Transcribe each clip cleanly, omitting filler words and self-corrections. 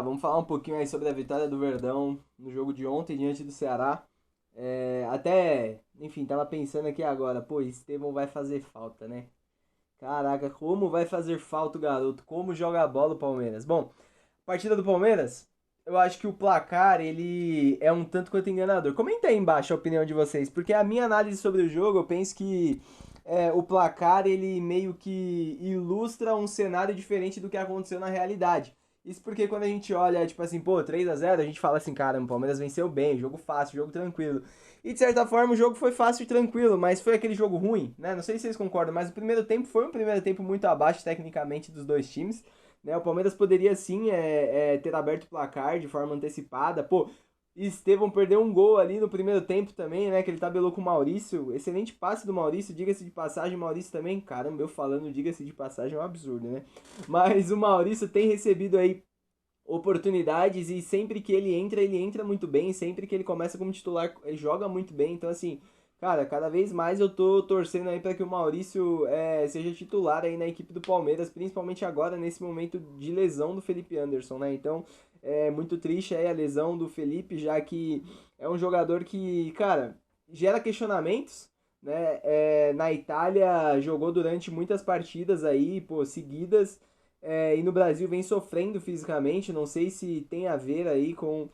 Vamos falar um pouquinho aí sobre a vitória do Verdão no jogo de ontem diante do Ceará. Enfim, tava pensando aqui agora, pô, Estevão vai fazer falta, né? Caraca, como vai fazer falta o garoto? Como joga a bola o Palmeiras? Bom, partida do Palmeiras, eu acho que o placar, ele é um tanto quanto enganador. Comenta aí embaixo a opinião de vocês, porque a minha análise sobre o jogo, eu penso que o placar, ele meio que ilustra um cenário diferente do que aconteceu na realidade. Isso porque quando a gente olha, tipo assim, pô, 3-0 a gente fala assim, cara, o Palmeiras venceu bem, jogo fácil, jogo tranquilo. E de certa forma o jogo foi fácil e tranquilo, mas foi aquele jogo ruim, né? Não sei se vocês concordam, mas o primeiro tempo foi um primeiro tempo muito abaixo tecnicamente dos dois times. Né? O Palmeiras poderia sim ter aberto o placar de forma antecipada. Pô, Estevão perdeu um gol ali no primeiro tempo também, né? Que ele tabelou com o Maurício. Excelente passe do Maurício, diga-se de passagem, o Maurício também. Caramba, eu falando diga-se de passagem é um absurdo, né? Mas o Maurício tem recebido aí oportunidades e sempre que ele entra muito bem. Sempre que ele começa como titular, ele joga muito bem. Então, assim, cara, cada vez mais eu tô torcendo aí para que o Maurício seja titular aí na equipe do Palmeiras, principalmente agora, nesse momento de lesão do Felipe Anderson, né? Então, é muito triste aí a lesão do Felipe, já que é um jogador que, cara, gera questionamentos. Né? Na Itália jogou durante muitas partidas aí, pô, seguidas, e no Brasil vem sofrendo fisicamente. Não sei se tem a ver aí com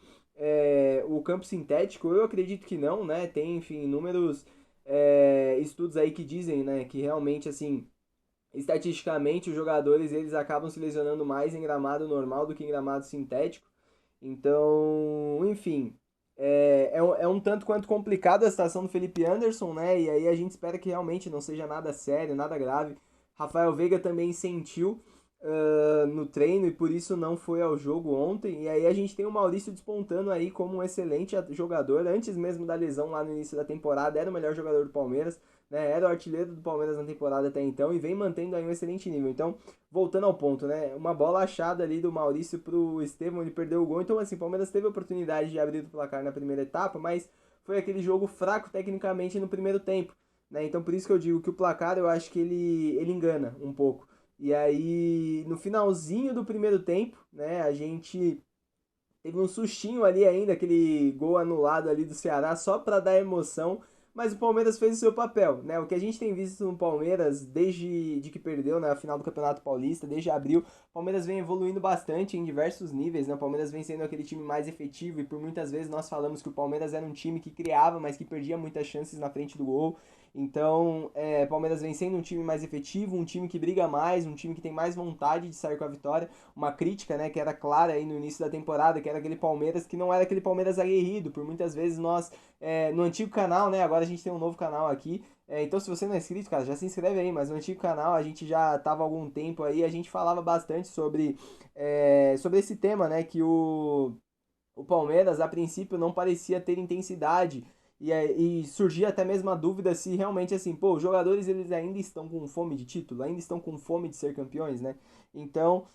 o campo sintético. Eu acredito que não, né? Tem, enfim, inúmeros estudos aí que dizem, né, que realmente, assim, estatisticamente os jogadores eles acabam se lesionando mais em gramado normal do que em gramado sintético. Então, enfim, é um tanto quanto complicado a situação do Felipe Anderson, né? E aí a gente espera que realmente não seja nada sério, nada grave. Rafael Veiga também sentiu no treino e por isso não foi ao jogo ontem. E aí a gente tem o Maurício despontando aí como um excelente jogador. Antes mesmo da lesão lá no início da temporada, era o melhor jogador do Palmeiras, né? Era o artilheiro do Palmeiras na temporada até então e vem mantendo aí um excelente nível. Então, voltando ao ponto, né? Uma bola achada ali do Maurício pro Estevão, ele perdeu o gol. Então, assim, o Palmeiras teve a oportunidade de abrir o placar na primeira etapa, mas foi aquele jogo fraco tecnicamente no primeiro tempo, né? Então, por isso que eu digo que o placar eu acho que ele engana um pouco. E aí, no finalzinho do primeiro tempo, né, a gente teve um sustinho ali ainda, aquele gol anulado ali do Ceará, só para dar emoção. Mas o Palmeiras fez o seu papel, né? O que a gente tem visto no Palmeiras desde que perdeu na final do Campeonato Paulista, desde abril, o Palmeiras vem evoluindo bastante em diversos níveis, né? O Palmeiras vem sendo aquele time mais efetivo e por muitas vezes nós falamos que o Palmeiras era um time que criava, mas que perdia muitas chances na frente do gol. Então, o Palmeiras vem sendo um time mais efetivo, um time que briga mais, um time que tem mais vontade de sair com a vitória. Uma crítica, né, que era clara aí no início da temporada, que era aquele Palmeiras que não era aquele Palmeiras aguerrido. Por muitas vezes nós, no antigo canal, né, agora a gente tem um novo canal aqui. Então, se você não é inscrito, cara, já se inscreve aí. Mas no antigo canal a gente já tava há algum tempo aí, a gente falava bastante sobre esse tema, né, que o Palmeiras, a princípio, não parecia ter intensidade. E surgia até mesmo a dúvida se realmente, assim, pô, os jogadores eles ainda estão com fome de título, ainda estão com fome de ser campeões, né? Então,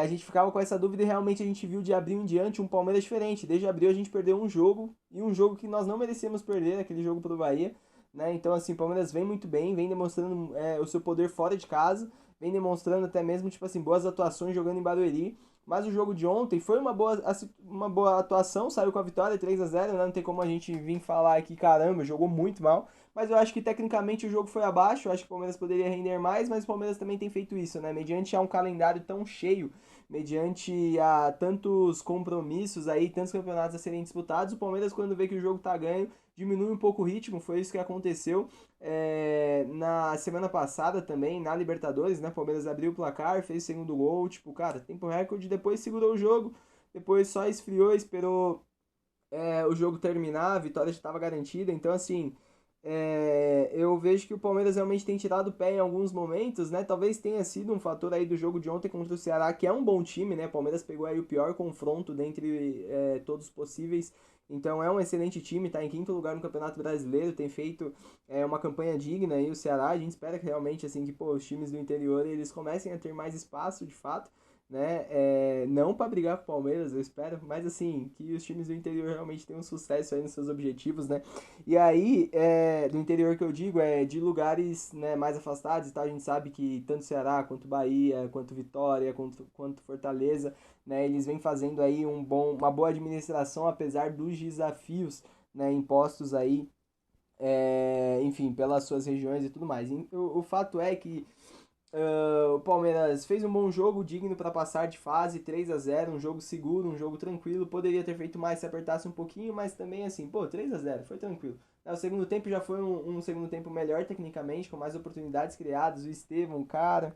a gente ficava com essa dúvida e realmente a gente viu de abril em diante um Palmeiras diferente. Desde abril a gente perdeu um jogo, e um jogo que nós não merecíamos perder, aquele jogo pro Bahia, né? Então, assim, o Palmeiras vem muito bem, vem demonstrando o seu poder fora de casa, vem demonstrando até mesmo, tipo assim, boas atuações jogando em Barueri. Mas o jogo de ontem foi uma boa atuação, saiu com a vitória 3-0, né? Não tem como a gente vir falar aqui, caramba, jogou muito mal. Mas eu acho que tecnicamente o jogo foi abaixo, eu acho que o Palmeiras poderia render mais, mas o Palmeiras também tem feito isso, né? Mediante a um calendário tão cheio, mediante a tantos compromissos aí, tantos campeonatos a serem disputados, o Palmeiras quando vê que o jogo tá ganho, diminui um pouco o ritmo, foi isso que aconteceu na semana passada também, na Libertadores, né? O Palmeiras abriu o placar, fez o segundo gol, tipo, cara, tempo recorde, depois segurou o jogo, depois só esfriou, esperou o jogo terminar, a vitória já estava garantida, então assim, eu vejo que o Palmeiras realmente tem tirado o pé em alguns momentos, né? Talvez tenha sido um fator aí do jogo de ontem contra o Ceará, que é um bom time, né? O Palmeiras pegou aí o pior confronto dentre todos os possíveis. Então é um excelente time, está em quinto lugar no Campeonato Brasileiro, tem feito uma campanha digna e o Ceará, a gente espera que realmente assim que pô, os times do interior eles comecem a ter mais espaço de fato, né? Não para brigar com o Palmeiras, eu espero, mas assim, que os times do interior realmente tenham sucesso aí nos seus objetivos, né? E aí, do interior que eu digo, de lugares, né, mais afastados e tal, a gente sabe que tanto Ceará, quanto Bahia, quanto Vitória, quanto Fortaleza, né, eles vêm fazendo aí uma boa administração, apesar dos desafios, né, impostos aí, enfim, pelas suas regiões e tudo mais. E o fato é que o Palmeiras fez um bom jogo, digno para passar de fase, 3-0, um jogo seguro, um jogo tranquilo. Poderia ter feito mais se apertasse um pouquinho, mas também assim, pô, 3-0, foi tranquilo. O segundo tempo já foi um segundo tempo melhor tecnicamente, com mais oportunidades criadas. O Estevão, cara,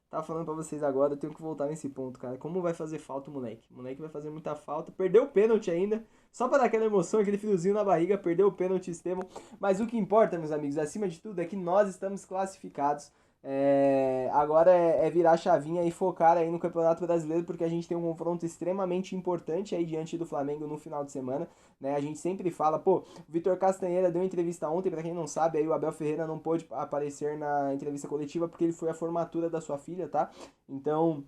tava falando pra vocês agora, eu tenho que voltar nesse ponto, cara. Como vai fazer falta o moleque? O moleque vai fazer muita falta. Perdeu o pênalti ainda. Só para dar aquela emoção, aquele friozinho na barriga, perdeu o pênalti, Estevão. Mas o que importa, meus amigos, acima de tudo, é que nós estamos classificados. Agora é virar a chavinha e focar aí no Campeonato Brasileiro, porque a gente tem um confronto extremamente importante aí diante do Flamengo no final de semana, né? A gente sempre fala, pô, o Vitor Castanheira deu entrevista ontem, pra quem não sabe, aí o Abel Ferreira não pôde aparecer na entrevista coletiva porque ele foi à formatura da sua filha, tá? Então,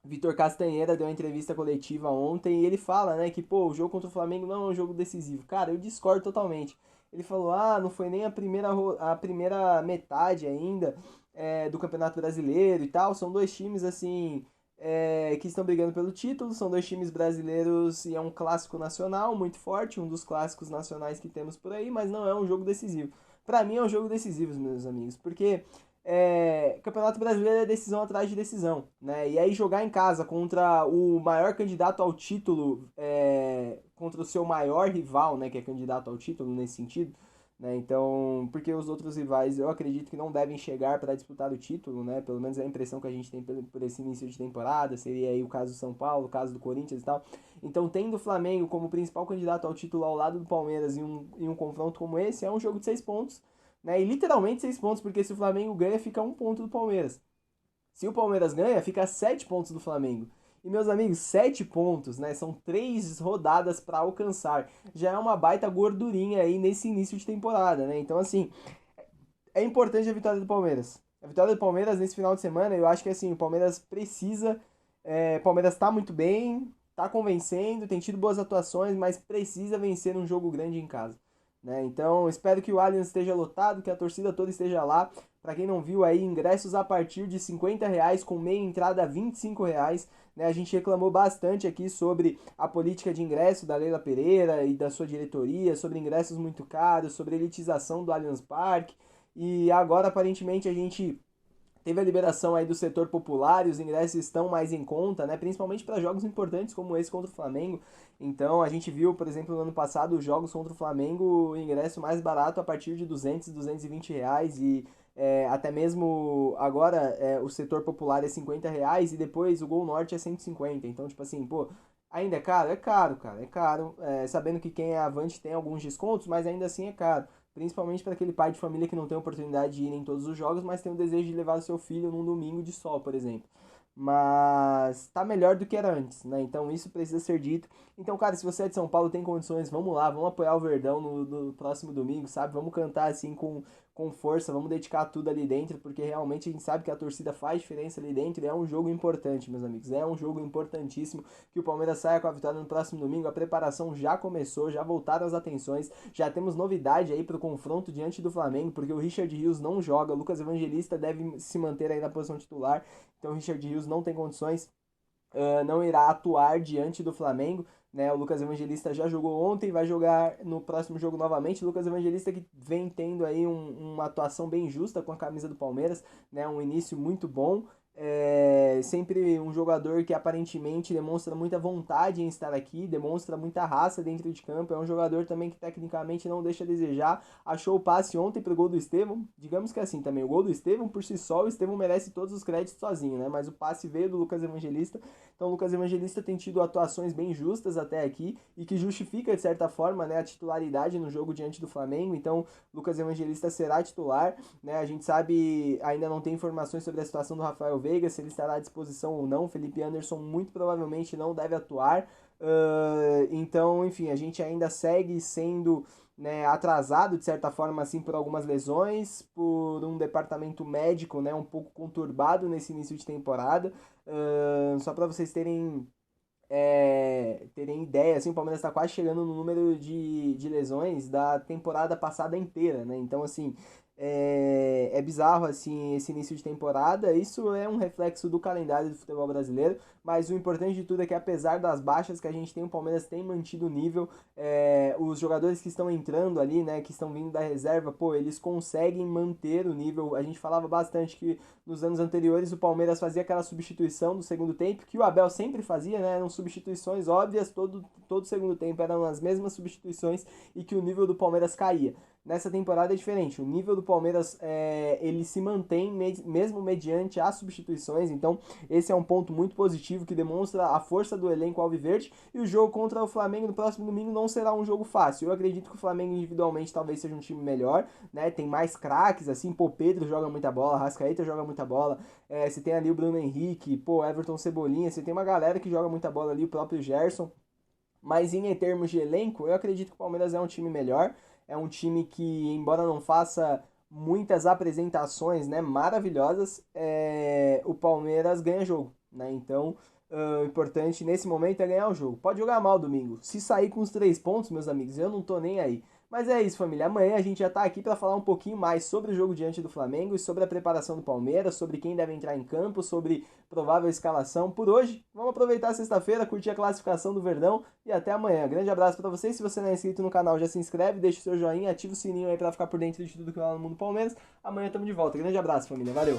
Vitor Castanheira deu uma entrevista coletiva ontem e ele fala, né, que, pô, o jogo contra o Flamengo não é um jogo decisivo. Cara, eu discordo totalmente. Ele falou, não foi nem a primeira metade ainda do Campeonato Brasileiro e tal. São dois times, assim, que estão brigando pelo título. São dois times brasileiros e é um clássico nacional muito forte, um dos clássicos nacionais que temos por aí, mas não é um jogo decisivo. Pra mim é um jogo decisivo, meus amigos, porque Campeonato Brasileiro é decisão atrás de decisão, né? E aí jogar em casa contra o maior candidato ao título, contra o seu maior rival, né, que é candidato ao título nesse sentido, né? Então, porque os outros rivais eu acredito que não devem chegar para disputar o título, né? Pelo menos é a impressão que a gente tem por esse início de temporada, seria aí o caso do São Paulo, o caso do Corinthians e tal. Então, tendo o Flamengo como principal candidato ao título ao lado do Palmeiras em um confronto como esse, é um jogo de 6 pontos, né? E literalmente 6 pontos, porque se o Flamengo ganha, fica 1 ponto do Palmeiras. Se o Palmeiras ganha, fica 7 pontos do Flamengo. E meus amigos, 7 pontos, né? São 3 rodadas para alcançar. Já é uma baita gordurinha aí nesse início de temporada, né? Então, assim, é importante a vitória do Palmeiras. A vitória do Palmeiras nesse final de semana, eu acho que assim, o Palmeiras precisa. O Palmeiras tá muito bem, tá convencendo, tem tido boas atuações, mas precisa vencer um jogo grande em casa, né? Então, espero que o Allianz esteja lotado, que a torcida toda esteja lá. Para quem não viu aí, ingressos a partir de R$ 50, com meia entrada R$ 25. Né? A gente reclamou bastante aqui sobre a política de ingresso da Leila Pereira e da sua diretoria, sobre ingressos muito caros, sobre a elitização do Allianz Parque. E agora, aparentemente, a gente teve a liberação aí do setor popular e os ingressos estão mais em conta, né? Principalmente para jogos importantes como esse contra o Flamengo. Então, a gente viu, por exemplo, no ano passado, os jogos contra o Flamengo, o ingresso mais barato a partir de R$ 200, R$ 220 e até mesmo agora o setor popular é R$ 50 e depois o Gol Norte é 150. Então, tipo assim, pô, ainda é caro? É caro, cara, é caro. Sabendo que quem é avante tem alguns descontos, mas ainda assim é caro. Principalmente para aquele pai de família que não tem oportunidade de ir em todos os jogos, mas tem o desejo de levar o seu filho num domingo de sol, por exemplo. Mas tá melhor do que era antes, né? Então isso precisa ser dito. Então, cara, se você é de São Paulo, tem condições, vamos lá, vamos apoiar o Verdão no próximo domingo, sabe? Vamos cantar assim com força, vamos dedicar tudo ali dentro, porque realmente a gente sabe que a torcida faz diferença ali dentro e é um jogo importante, meus amigos. É um jogo importantíssimo que o Palmeiras saia com a vitória no próximo domingo. A preparação já começou, já voltaram as atenções, já temos novidade aí pro confronto diante do Flamengo, porque o Richard Rios não joga, o Lucas Evangelista deve se manter aí na posição titular, então o Richard Rios não tem condições, não irá atuar diante do Flamengo. Né? O Lucas Evangelista já jogou ontem, vai jogar no próximo jogo novamente. O Lucas Evangelista que vem tendo aí uma atuação bem justa com a camisa do Palmeiras, né? Um início muito bom. Sempre um jogador que aparentemente demonstra muita vontade em estar aqui, demonstra muita raça dentro de campo. É um jogador também que tecnicamente não deixa a desejar. Achou o passe ontem pro gol do Estevão. Digamos que assim também, o gol do Estevão por si só, o Estevão merece todos os créditos sozinho, né? Mas o passe veio do Lucas Evangelista. Então o Lucas Evangelista tem tido atuações bem justas até aqui e que justifica de certa forma, né, a titularidade no jogo diante do Flamengo. Então Lucas Evangelista será titular, né? A gente sabe, ainda não tem informações sobre a situação do Rafael Veiga, se ele estará à disposição ou não. Felipe Anderson muito provavelmente não deve atuar. Então, enfim, a gente ainda segue sendo né, atrasado de certa forma assim por algumas lesões, por um departamento médico, né, um pouco conturbado nesse início de temporada. Só para vocês terem ideia, assim, o Palmeiras está quase chegando no número de lesões da temporada passada inteira, né? Então, assim, é bizarro, assim, esse início de temporada. Isso é um reflexo do calendário do futebol brasileiro, mas o importante de tudo é que, apesar das baixas que a gente tem, o Palmeiras tem mantido o nível. Os jogadores que estão entrando ali, né, que estão vindo da reserva, pô, eles conseguem manter o nível. A gente falava bastante que nos anos anteriores o Palmeiras fazia aquela substituição do segundo tempo, que o Abel sempre fazia, né? Eram substituições óbvias, todo segundo tempo eram as mesmas substituições e que o nível do Palmeiras caía. Nessa temporada é diferente, o nível do Palmeiras ele se mantém mesmo mediante as substituições, então esse é um ponto muito positivo que demonstra a força do elenco alviverde. E o jogo contra o Flamengo no próximo domingo não será um jogo fácil. Eu acredito que o Flamengo individualmente talvez seja um time melhor, né? Tem mais craques, assim, pô, Pedro joga muita bola, Rascaeta joga muita bola, você tem ali o Bruno Henrique, pô, Everton Cebolinha, você tem uma galera que joga muita bola ali, o próprio Gerson. Mas em termos de elenco, eu acredito que o Palmeiras é um time melhor, é um time que, embora não faça muitas apresentações, né, maravilhosas, o Palmeiras ganha jogo, né? Então, o importante nesse momento é ganhar o jogo. Pode jogar mal domingo. Se sair com os 3 pontos, meus amigos, eu não tô nem aí. Mas é isso, família. Amanhã a gente já tá aqui para falar um pouquinho mais sobre o jogo diante do Flamengo e sobre a preparação do Palmeiras, sobre quem deve entrar em campo, sobre provável escalação. Por hoje, vamos aproveitar a sexta-feira, curtir a classificação do Verdão e até amanhã. Grande abraço para vocês. Se você não é inscrito no canal, já se inscreve, deixa o seu joinha, ativa o sininho aí para ficar por dentro de tudo que rola no mundo Palmeiras. Amanhã estamos de volta. Grande abraço, família. Valeu!